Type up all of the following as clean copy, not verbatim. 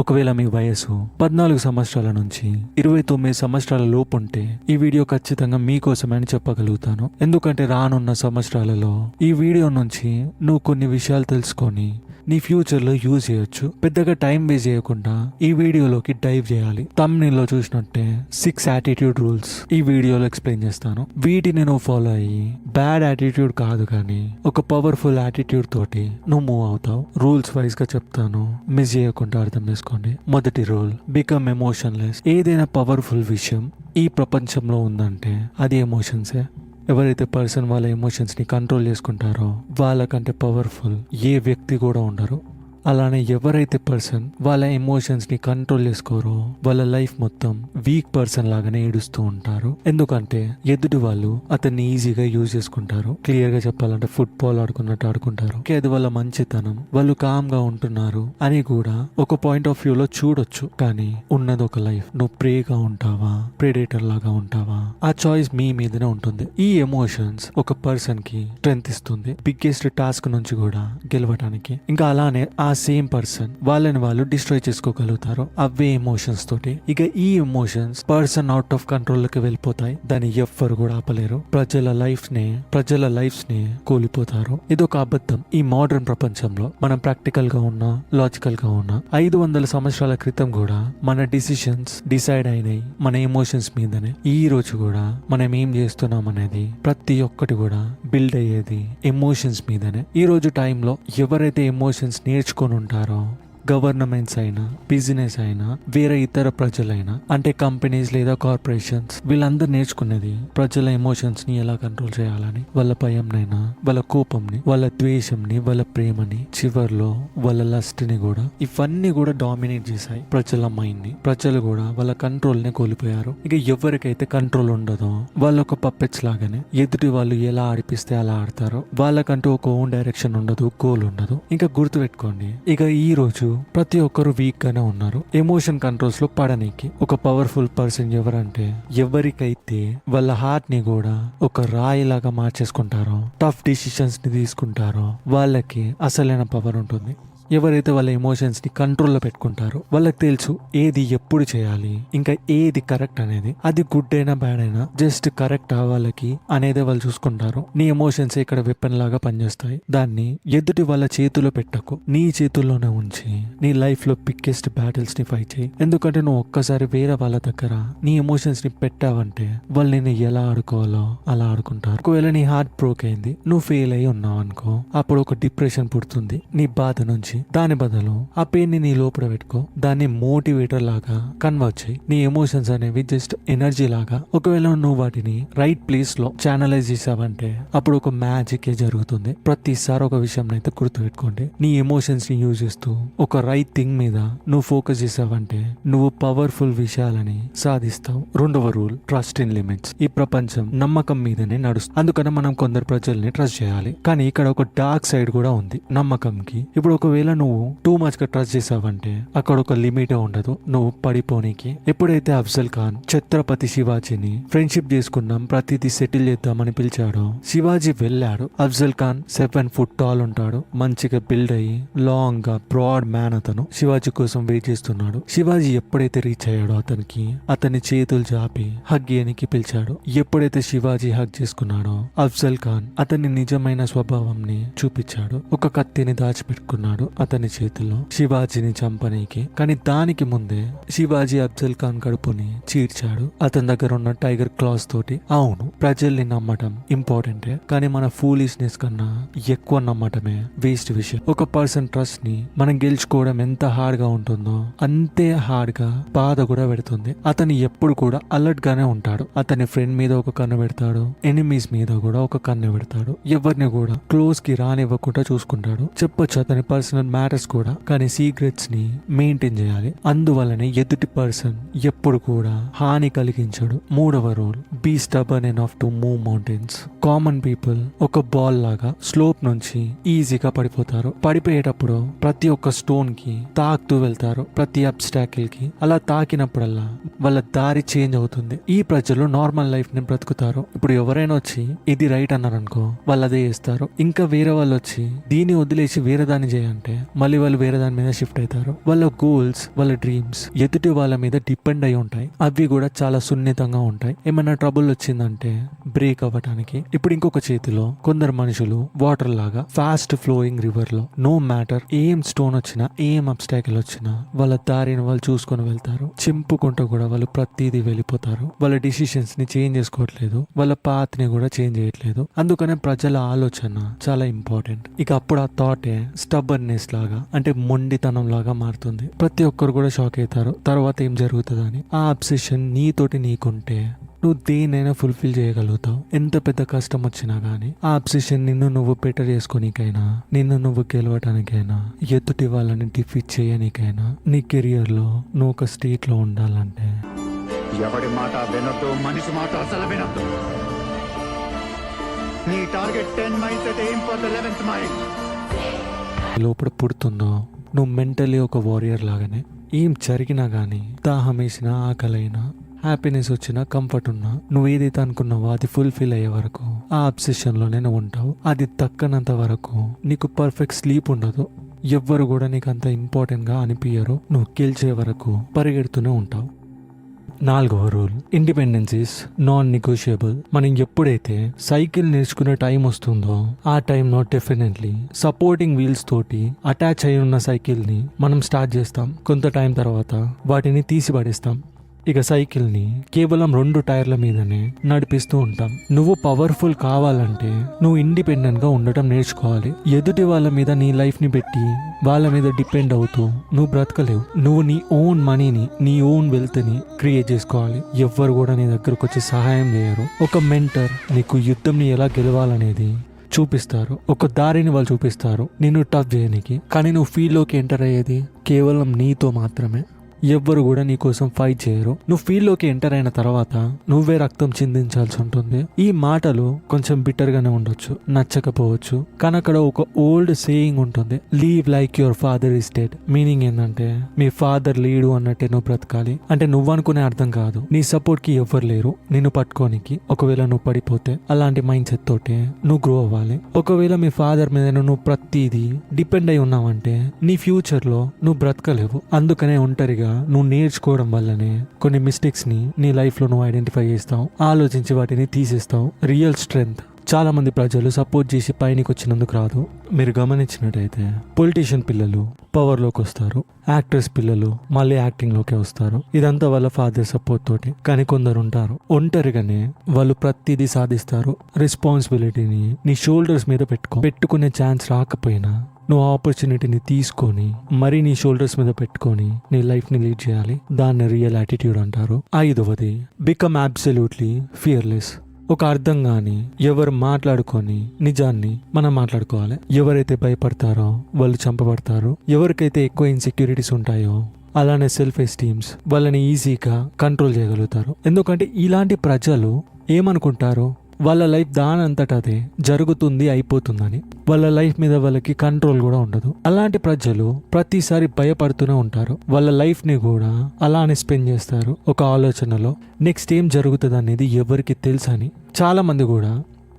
ఒకవేళ మీ వయసు 14 సంవత్సరాల నుంచి 29 సంవత్సరాల లోపు ఉంటే ఈ వీడియో ఖచ్చితంగా మీకోసమే అని చెప్పగలుగుతాను. ఎందుకంటే రానున్న సంవత్సరాలలో ఈ వీడియో నుంచి నువ్వు కొన్ని విషయాలు తెలుసుకొని నీ ఫ్యూచర్ లో యూజ్ చేయొచ్చు. పెద్దగా టైం వేస్ట్ చేయకుండా ఈ వీడియోలోకి డైవ్ చేయాలి. తమ్నెయిల్లో చూసినట్టే 6 యాటిట్యూడ్ రూల్స్ ఈ వీడియోలో ఎక్స్ప్లెయిన్ చేస్తాను. వీటిని నువ్వు ఫాలో అయ్యి బ్యాడ్ యాటిట్యూడ్ కాదు కానీ ఒక పవర్ఫుల్ యాటిట్యూడ్ తోటి నువ్వు మూవ్ అవుతావు. రూల్స్ వైజ్ గా చెప్తాను, మిస్ చేయకుండా అర్థం చేసుకోండి. మొదటి రూల్, బికమ్ ఎమోషన్లెస్. ఏదైనా పవర్ఫుల్ విషయం ఈ ప్రపంచంలో ఉందంటే అది ఎమోషన్సే. ఎవరైతే పర్సన్ వాళ్ళ ఎమోషన్స్ని కంట్రోల్ చేసుకుంటారో వాళ్ళకంటే పవర్ఫుల్ ఏ వ్యక్తి కూడా ఉండరు. అలానే ఎవరైతే పర్సన్ వాళ్ళ ఎమోషన్స్ని కంట్రోల్ చేసుకోరో వాళ్ళ లైఫ్ మొత్తం వీక్ పర్సన్ లాగానే ఏడుస్తూ ఉంటారు. ఎందుకంటే ఎదుటి వాళ్ళు అతన్ని ఈజీగా యూజ్ చేసుకుంటారు. క్లియర్ గా చెప్పాలంటే ఫుట్బాల్ ఆడుకున్నట్టు ఆడుకుంటారు. అది వాళ్ళ మంచితనం, వాళ్ళు కామ్ గా ఉంటున్నారు అని కూడా ఒక పాయింట్ ఆఫ్ వ్యూ లో చూడొచ్చు. కానీ ఉన్నది ఒక లైఫ్. నువ్వు ప్రేగా ఉంటావా, ప్రెడేటర్ లాగా ఉంటావా, ఆ చాయిస్ మీ మీదనే ఉంటుంది. ఈ ఎమోషన్స్ ఒక పర్సన్ కి స్ట్రెంత్ ఇస్తుంది, బిగ్గెస్ట్ టాస్క్ నుంచి కూడా గెలవడానికి. ఇంకా అలానే ఆ సేమ్ పర్సన్ వాళ్ళని వాళ్ళు డిస్ట్రాయ్ చేసుకోగలుగుతారు అవే ఎమోషన్స్ తోటి. ఇక ఈ emotions person out of control లోకి వెళ్ళిపోతాయి. దాన్ని ఎవ్వరు కూడా ఆపలేరు. ప్రజల లైఫ్స్ ని కోల్పోతారు. ఇదొక అబద్ధం. ఈ మోడర్న్ ప్రపంచంలో మనం ప్రాక్టికల్ గా ఉన్నా, లాజికల్ గా ఉన్నా, 500 సంవత్సరాల క్రితం కూడా మన డిసిషన్స్ డిసైడ్ అయినాయి మన ఎమోషన్స్ మీదనే. ఈ రోజు కూడా మనం ఏం చేస్తున్నాం అనేది ప్రతి ఒక్కటి కూడా బిల్డ్ అయ్యేది ఎమోషన్స్ మీదనే. ఈ రోజు టైంలో ఎవరైతే ఎమోషన్స్ నేర్చుకుని ఉంటారో, గవర్నమెంట్స్ అయినా, బిజినెస్ అయినా, వేరే ఇతర ప్రజలైనా, అంటే కంపెనీస్ లేదా కార్పొరేషన్స్, వీళ్ళందరూ నేర్చుకునేది ప్రజల ఎమోషన్స్ ని ఎలా కంట్రోల్ చేయాలని. వాళ్ళ భయంనైనా, వాళ్ళ కోపంని, వాళ్ళ ద్వేషంని, వాళ్ళ ప్రేమని, చివర్లో వాళ్ళ లస్ట్ ని కూడా, ఇవన్నీ కూడా డామినేట్ చేశాయి ప్రజల మైండ్ ని. ప్రజలు కూడా వాళ్ళ కంట్రోల్ ని కోల్పోయారు. ఇక ఎవరికైతే కంట్రోల్ ఉండదో వాళ్ళు ఒక పప్పెట్స్ లాగానే ఎదుటి వాళ్ళు ఎలా ఆడిపిస్తే అలా ఆడతారో. వాళ్ళకంటూ ఒక ఓన్ డైరెక్షన్ ఉండదు, గోల్ ఉండదు. ఇంకా గుర్తు పెట్టుకోండి, ఇక ఈ రోజు ప్రతి ఒక్కరు వీక్ గానే ఉన్నారు ఎమోషన్ కంట్రోల్స్ లో పడనీకి. ఒక పవర్ఫుల్ పర్సన్ ఎవరంటే ఎవరికైతే వాళ్ళ హార్ట్ ని కూడా ఒక రాయి లాగా మార్చేసుకుంటారో, టఫ్ డిసిషన్స్ ని తీసుకుంటారో వాళ్ళకి అసలైన పవర్ ఉంటుంది. ఎవరైతే వాళ్ళ ఎమోషన్స్ ని కంట్రోల్లో పెట్టుకుంటారో వాళ్ళకి తెలుసు ఏది ఎప్పుడు చేయాలి, ఇంకా ఏది కరెక్ట్ అనేది. అది గుడ్ అయినా బ్యాడ్ అయినా జస్ట్ కరెక్ట్ అవ్వాలకి అనేది వాళ్ళు చూసుకుంటారు. నీ ఎమోషన్స్ ఇక్కడ వెపన్ లాగా పనిచేస్తాయి. దాన్ని ఎదుటి వాళ్ళ చేతిలో పెట్టకు, నీ చేతుల్లోనే ఉంచి నీ లైఫ్ లో బిగ్గెస్ట్ బ్యాటిల్స్ ని ఫైట్ చేయి. ఎందుకంటే నువ్వు ఒక్కసారి వేరే వాళ్ళ దగ్గర నీ ఎమోషన్స్ ని పెట్టావంటే వాళ్ళు నేను ఎలా ఆడుకోవాలో అలా ఆడుకుంటారు. ఒకవేళ నీ హార్ట్ బ్రోక్ అయింది, నువ్వు ఫెయిల్ అయ్యి ఉన్నావు అనుకో, అప్పుడు ఒక డిప్రెషన్ పుడుతుంది నీ బాధ నుంచి. దాని బదులు ఆ పెయిన్ ని నీ లోపల పెట్టుకో, దాన్ని మోటివేటర్ లాగా కన్వర్ట్ చేయి. నీ ఎమోషన్స్ అనేవి జస్ట్ ఎనర్జీ లాగా. ఒకవేళ నువ్వు వాటిని రైట్ ప్లేస్ లో ఛానలైజ్ చేసావంటే అప్పుడు ఒక మ్యాజిక్ జరుగుతుంది. ప్రతిసారి ఒక విషయం అయితే గుర్తు పెట్టుకోండి, నీ ఎమోషన్స్ ని యూజ్ చేస్తూ ఒక రైట్ థింగ్ మీద నువ్వు ఫోకస్ చేసావంటే నువ్వు పవర్ఫుల్ విషయాలని సాధిస్తావు. రెండవ రూల్, ట్రస్ట్ ఇన్ లిమిట్స్. ఈ ప్రపంచం నమ్మకం మీదనే నడుస్తుంది. అందుకని మనం కొందరు ప్రజల్ని ట్రస్ట్ చేయాలి. కానీ ఇక్కడ ఒక డార్క్ సైడ్ కూడా ఉంది నమ్మకంకి. ఇప్పుడు ఒకవేళ నువ్వు టూ మచ్ గా ట్రస్ట్ చేసావంటే అక్కడ ఒక లిమిట్ ఉండదు నువ్వు పడిపోనీకి. ఎప్పుడైతే అఫ్జల్ ఖాన్ ఛత్రపతి శివాజీని ఫ్రెండ్షిప్ చేసుకున్నాం, ప్రతిదీ సెటిల్ చేద్దామని పిలిచాడో, శివాజీ వెళ్ళాడు. అఫ్జల్ ఖాన్ 7 ఫుట్ టాల్ ఉంటాడు, మంచిగా బిల్డ్ అయ్యి లాంగ్ గా బ్రాడ్ మ్యాన్. అతను శివాజీ కోసం వెయిట్ చేస్తున్నాడు. శివాజీ ఎప్పుడైతే రీచ్ అయ్యాడో అతని చేతులు చాపి హగ్ చేయడానికి పిలిచాడు. ఎప్పుడైతే శివాజీ హగ్ చేసుకున్నాడో అఫ్జల్ ఖాన్ అతని నిజమైన స్వభావంని చూపించాడు. ఒక కత్తిని దాచిపెట్టుకున్నాడు అతని చేతిలో శివాజీని చంపనీకి. కానీ దానికి ముందే శివాజీ అఫ్జల్ ఖాన్ కడుపుని చీర్చాడు అతని దగ్గర ఉన్న టైగర్ క్లాస్ తోటి. అవును, ప్రజల్ని నమ్మటం ఇంపార్టెంటే, కానీ మన ఫూలిష్నెస్ కన్నా ఎక్కువ నమ్మటమే వేస్ట్ విషయం. ఒక పర్సన్ ట్రస్ట్ ని మనం గెలుచుకోవడం ఎంత హార్డ్ గా ఉంటుందో అంతే హార్డ్ గా బాధ కూడా పెడుతుంది. అతను ఎప్పుడు కూడా అలర్ట్ గానే ఉంటాడు. అతని ఫ్రెండ్ మీద ఒక కన్ను పెడతాడు, ఎనిమీస్ మీద కూడా ఒక కన్ను పెడతాడు. ఎవరిని కూడా క్లోజ్ కి రానివ్వకుండా చూసుకుంటాడు. చెప్పొచ్చు అతని పర్సనల్ మ్యాటర్స్ కూడా, కానీ సీక్రెట్స్ ని మెయింటైన్ చేయాలి. అందువల్లనే ఎదుటి పర్సన్ ఎప్పుడు కూడా హాని కలిగించడు. మూడవ rule, be stubborn enough to move mountains. Common people ఒక బాల్ లాగా స్లోప్ నుంచి ఈజీగా పడిపోతారు. పడిపోయేటప్పుడు ప్రతి ఒక్క స్టోన్ కి తాకుతూ వెళ్తారు, ప్రతి అబ్స్టాకిల్ కి. అలా తాకినప్పుడల్లా వాళ్ళ దారి చేంజ్ అవుతుంది. ఈ ప్రజలు నార్మల్ లైఫ్ ని బ్రతుకుతారు. ఇప్పుడు ఎవరైనా వచ్చి ఇది రైట్ అన్నారనుకో, వాళ్ళు అదే చేస్తారు. ఇంకా వేరే వాళ్ళు వచ్చి దీన్ని వదిలేసి వేరే దాన్ని చేయంటే అంటే మళ్ళీ వాళ్ళు వేరే దాని మీద షిఫ్ట్ అవుతారు. వాళ్ళ గోల్స్, వాళ్ళ డ్రీమ్స్ ఎదుటి వాళ్ళ మీద డిపెండ్ అయి ఉంటాయి. అవి కూడా చాలా సున్నితంగా ఉంటాయి. ఏమైనా ట్రబుల్ వచ్చిందంటే బ్రేక్ అవ్వటానికి. ఇప్పుడు ఇంకొక చేతిలో కొందరు మనుషులు వాటర్ లాగా ఫాస్ట్ ఫ్లోయింగ్ రివర్ లో నో మ్యాటర్ ఏం స్టోన్ వచ్చినా, ఏం అబ్స్టాకిల్ వచ్చినా వాళ్ళ దారిని వాళ్ళు చూసుకొని వెళ్తారు. చింపుకుంటూ కూడా వాళ్ళు ప్రతిదీ వెళ్ళిపోతారు. వాళ్ళ డిసిషన్స్ ని చేంజ్ చేసుకోవట్లేదు, వాళ్ళ పాత్ ని కూడా చేంజ్ చేయట్లేదు. అందుకనే ప్రజల ఆలోచన చాలా ఇంపార్టెంట్. ఇక అప్పుడు ఆ థాటే స్టబ్బర్నెస్ లాగా, అంటే మొండితనం లాగా మారుతుంది. ప్రతి ఒక్కరు కూడా షాక్ అవుతారు తర్వాత ఏం జరుగుతుందని. ఆ అబ్సెషన్ నీతోటి నీకుంటే నువ్వు దేనైనా ఫుల్ఫిల్ చేయగలుగుతావు. ఎంత పెద్ద కష్టం వచ్చినా గానీ ఆ అబ్సెషన్ నిన్ను నువ్వు బెటర్ చేసుకోనికైనా, నిన్ను నువ్వు గెలవటానికైనా, ఎదుటి వాళ్ళని డిఫీట్ చేయనికైనా, నీ కెరియర్ లో నువ్వు ఒక స్టేట్ లో ఉండాలంటే ఎవడి మాట వినొద్దు, మనిషి మాట అసలు వినొద్దు. నీ టార్గెట్ 10 మైల్స్ అయితే aim for the 11th mile. లోపల పుడుతుందో నువ్వు మెంటలీ ఒక వారియర్ లాగానే. ఏం జరిగినా గానీ, దాహం వేసినా, ఆకలైనా, హ్యాపీనెస్ వచ్చినా, కంఫర్ట్ ఉన్నా, నువ్వు ఏదైతే అనుకున్నావో అది ఫుల్ఫిల్ అయ్యే వరకు ఆ అబ్సెషన్ లోనే నువ్వు ఉంటావు. అది దక్కనంత వరకు నీకు పర్ఫెక్ట్ స్లీప్ ఉండదు. ఎవ్వరు కూడా నీకు అంత ఇంపార్టెంట్ గా అనిపించరు. నువ్వు గెలిచే వరకు పరిగెడుతూనే ఉంటావు. 4వ rule, independence is non negotiable. మనం ఎప్పుడైతే సైకిల్ నేర్చుకునే టైం వస్తుందో ఆ టైంలో డెఫినెట్లీ సపోర్టింగ్ వీల్స్ తోటి అటాచ్ అయి ఉన్న సైకిల్ ని మనం స్టార్ట్ చేస్తాం. కొంత టైం తర్వాత వాటిని తీసి పడేస్తాం. ఇక సైకిల్ ని కేవలం 2 టైర్ల మీదనే నడిపిస్తూ ఉంటాం. నువ్వు పవర్ఫుల్ కావాలంటే నువ్వు ఇండిపెండెంట్ గా ఉండటం నేర్చుకోవాలి. ఎదుటి వాళ్ళ మీద నీ లైఫ్ ని పెట్టి వాళ్ళ మీద డిపెండ్ అవుతూ నువ్వు బ్రతకలేవు. నువ్వు నీ ఓన్ మనీని, నీ ఓన్ వెల్త్ ని క్రియేట్ చేసుకోవాలి. ఎవ్వరు కూడా నీ దగ్గరకు వచ్చి సహాయం చేయరు. ఒక మెంటర్ నీకు యుద్ధంని ఎలా గెలవాలనేది చూపిస్తారు. ఒక దారిని వాళ్ళు చూపిస్తారు నిన్ను టఫ్ చేయడానికి. కానీ నువ్వు ఫీల్డ్లోకి ఎంటర్ అయ్యేది కేవలం నీతో మాత్రమే. ఎవ్వరు కూడా నీ కోసం ఫైట్ చేయరు. నువ్వు ఫీల్డ్లోకి ఎంటర్ అయిన తర్వాత నువ్వే రక్తం చిందించాల్సి ఉంటుంది. ఈ మాటలు కొంచెం బిటర్ గానే ఉండొచ్చు, నచ్చకపోవచ్చు, కానీ అక్కడ ఒక ఓల్డ్ సేయింగ్ ఉంటుంది, leave like your father is dead. Meaning ఏంటంటే మీ ఫాదర్ లేడు అన్నట్టే నువ్వు బ్రతకాలి. అంటే నువ్వు అనుకునే అర్థం కాదు, నీ సపోర్ట్ కి ఎవ్వరు లేరు నిన్ను పట్టుకోనికి. ఒకవేళ నువ్వు పడిపోతే అలాంటి మైండ్ సెట్ తోటే నువ్వు గ్రో అవ్వాలి. ఒకవేళ మీ ఫాదర్ మీద నువ్వు ప్రతిదీ డిపెండ్ అయి ఉన్నావంటే నీ ఫ్యూచర్ లో నువ్వు బ్రతకలేవు. అందుకనే ఒంటరిగా నువ్వు నేర్చుకోవడం వల్లనే కొన్ని మిస్టేక్స్ ని నీ లైఫ్ లో నువ్వు ఐడెంటిఫై చేస్తావు, ఆలోచించి వాటిని తీసేస్తావు. రియల్ స్ట్రెంగ్త్ చాలా మంది ప్రజలు సపోర్ట్ చేసి పైనకి వచ్చినందుకు రాదు. మీరు గమనించినట్టయితే పొలిటీషియన్ పిల్లలు పవర్ లోకి వస్తారు, యాక్టర్స్ పిల్లలు మళ్ళీ యాక్టింగ్ లోకి వస్తారు. ఇదంతా వాళ్ళ ఫాదర్ సపోర్ట్ తోటి. కానీ కొందరు ఉంటారు ఒంటరిగానే వాళ్ళు ప్రతిదీ సాధిస్తారు. రెస్పాన్సిబిలిటీని నీ షోల్డర్స్ మీద పెట్టుకునే ఛాన్స్ రాకపోయినా నువ్వు ఆపర్చునిటీని తీసుకొని మరీ నీ షోల్డర్స్ మీద పెట్టుకొని నీ లైఫ్ ని లీడ్ చేయాలి. దాన్ని రియల్ యాటిట్యూడ్ అంటారు. 5వది, బికమ్ అబ్సల్యూట్లీ ఫియర్లెస్. ఒక అర్థం గాని ఎవరు మాట్లాడుకొని నిజాన్ని మనం మాట్లాడుకోవాలి. ఎవరైతే భయపడతారో వాళ్ళు చంపబడతారు. ఎవరికైతే ఎక్కువ ఇన్సెక్యూరిటీస్ ఉంటాయో అలానే సెల్ఫ్ ఎస్టీమ్స్ వాళ్ళని ఈజీగా కంట్రోల్ చేయగలుగుతారు. ఎందుకంటే ఇలాంటి ప్రజలు ఏమనుకుంటారు, వాళ్ళ లైఫ్ దానంతట అదే జరుగుతుంది, అయిపోతుందని. వాళ్ళ లైఫ్ మీద వాళ్ళకి కంట్రోల్ కూడా ఉండదు. అలాంటి ప్రజలు ప్రతిసారి భయపడుతూనే ఉంటారు. వాళ్ళ లైఫ్ ని కూడా అలానే స్పెండ్ చేస్తారు ఒక ఆలోచనలో, నెక్స్ట్ ఏం జరుగుతుంది అనేది ఎవరికి తెలుసని. చాలా మంది కూడా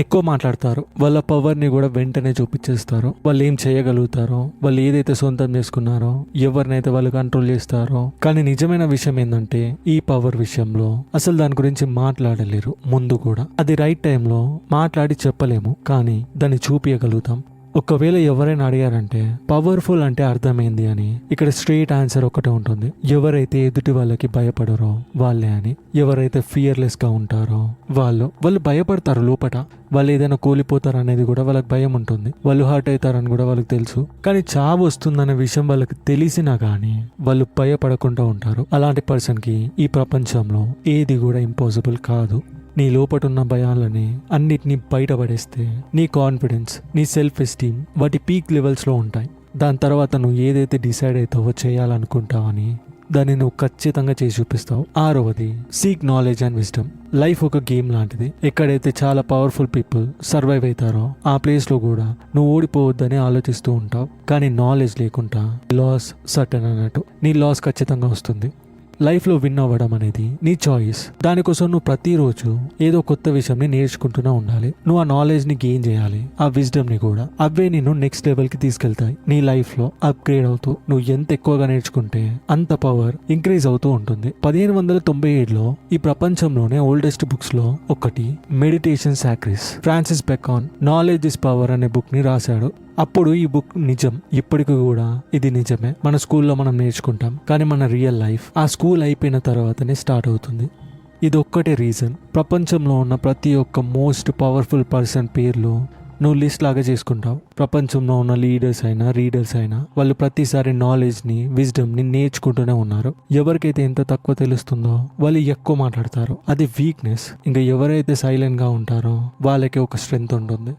ఎక్కువ మాట్లాడతారు. వాళ్ళ పవర్ ని కూడా వెంటనే చూపించేస్తారు. వాళ్ళు ఏం చేయగలుగుతారో, వాళ్ళు ఏదైతే సొంతం చేసుకున్నారో, ఎవరినైతే వాళ్ళు కంట్రోల్ చేస్తారో. కానీ నిజమైన విషయం ఏంటంటే ఈ పవర్ విషయంలో అసలు దాని గురించి మాట్లాడలేరు. ముందు కూడా అది రైట్ టైంలో మాట్లాడి చెప్పలేము, కానీ దాన్ని చూపించగలుగుతాం. ఒకవేళ ఎవరైనా అడిగారంటే పవర్ఫుల్ అంటే అర్థమైంది అని, ఇక్కడ స్ట్రైట్ ఆన్సర్ ఒకటే ఉంటుంది, ఎవరైతే ఎదుటి వాళ్ళకి భయపడరో వాళ్ళే అని. ఎవరైతే ఫియర్లెస్ గా ఉంటారో వాళ్ళు భయపడతారు లోపట. వాళ్ళు ఏదైనా కోల్పోతారు అనేది కూడా వాళ్ళకి భయం ఉంటుంది. వాళ్ళు హర్ట్ అవుతారని కూడా వాళ్ళకి తెలుసు. కానీ చావు వస్తుందనే విషయం వాళ్ళకి తెలిసినా కానీ వాళ్ళు భయపడకుండా ఉంటారు. అలాంటి పర్సన్ కి ఈ ప్రపంచంలో ఏది కూడా ఇంపాసిబుల్ కాదు. నీ లోపటున్న భయాలని అన్నిటినీ బయటపడేస్తే నీ కాన్ఫిడెన్స్, నీ సెల్ఫ్ ఎస్టీమ్ వాటి పీక్ లెవెల్స్లో ఉంటాయి. దాని తర్వాత నువ్వు ఏదైతే డిసైడ్ అవుతావో చేయాలనుకుంటావని దాన్ని నువ్వు ఖచ్చితంగా చేసి చూపిస్తావు. 6వది, seek knowledge and wisdom. Life ఒక గేమ్ లాంటిది. ఎక్కడైతే చాలా పవర్ఫుల్ పీపుల్ సర్వైవ్ అవుతారో ఆ ప్లేస్ లో కూడా నువ్వు ఓడిపోవద్దని ఆలోచిస్తూ ఉంటావు. కానీ నాలెడ్జ్ లేకుండా లాస్ సర్టన్ అన్నట్టు. నీ లాస్ ఖచ్చితంగా వస్తుంది. లైఫ్ లో విన్ అవ్వడం అనేది నీ చాయిస్. దానికోసం నువ్వు ప్రతిరోజు ఏదో కొత్త విషయం నేర్చుకుంటూనే ఉండాలి. నువ్వు ఆ నాలెడ్జ్ ని గెయిన్ చేయాలి, ఆ విజ్డమ్ ని కూడా. అవే నిన్ను నెక్స్ట్ లెవెల్ కి తీసుకెళ్తాయి. నీ లైఫ్ లో అప్గ్రేడ్ అవుతూ నువ్వు ఎంత ఎక్కువగా నేర్చుకుంటే అంత పవర్ ఇంక్రీజ్ అవుతూ ఉంటుంది. 1597లో ఈ ప్రపంచంలోనే ఓల్డెస్ట్ బుక్స్ లో ఒకటి మెడిటేషన్ సాక్రిస్. Francis Bacon knowledge is power అనే బుక్ ని రాశాడు. అప్పుడు ఈ బుక్ నిజం, ఇప్పటికి కూడా ఇది నిజమే. మన స్కూల్లో మనం నేర్చుకుంటాం, కానీ మన రియల్ లైఫ్ ఆ స్కూల్ అయిపోయిన తర్వాతనే స్టార్ట్ అవుతుంది. ఇది ఒక్కటే రీజన్. ప్రపంచంలో ఉన్న ప్రతి ఒక్క మోస్ట్ పవర్ఫుల్ పర్సన్ పేర్లు నువ్వు లిస్ట్ లాగా చేసుకుంటావు. ప్రపంచంలో ఉన్న లీడర్స్ అయినా రీడర్స్ అయినా వాళ్ళు ప్రతిసారి నాలెడ్జ్ ని విజ్డమ్ ని నేర్చుకుంటూనే ఉన్నారు. ఎవరికైతే ఎంత తక్కువ తెలుస్తుందో వాళ్ళు ఎక్కువ మాట్లాడతారు, అది వీక్నెస్. ఇంకా ఎవరైతే సైలెంట్ గా ఉంటారో వాళ్ళకి ఒక స్ట్రెంగ్త్ ఉంటుంది.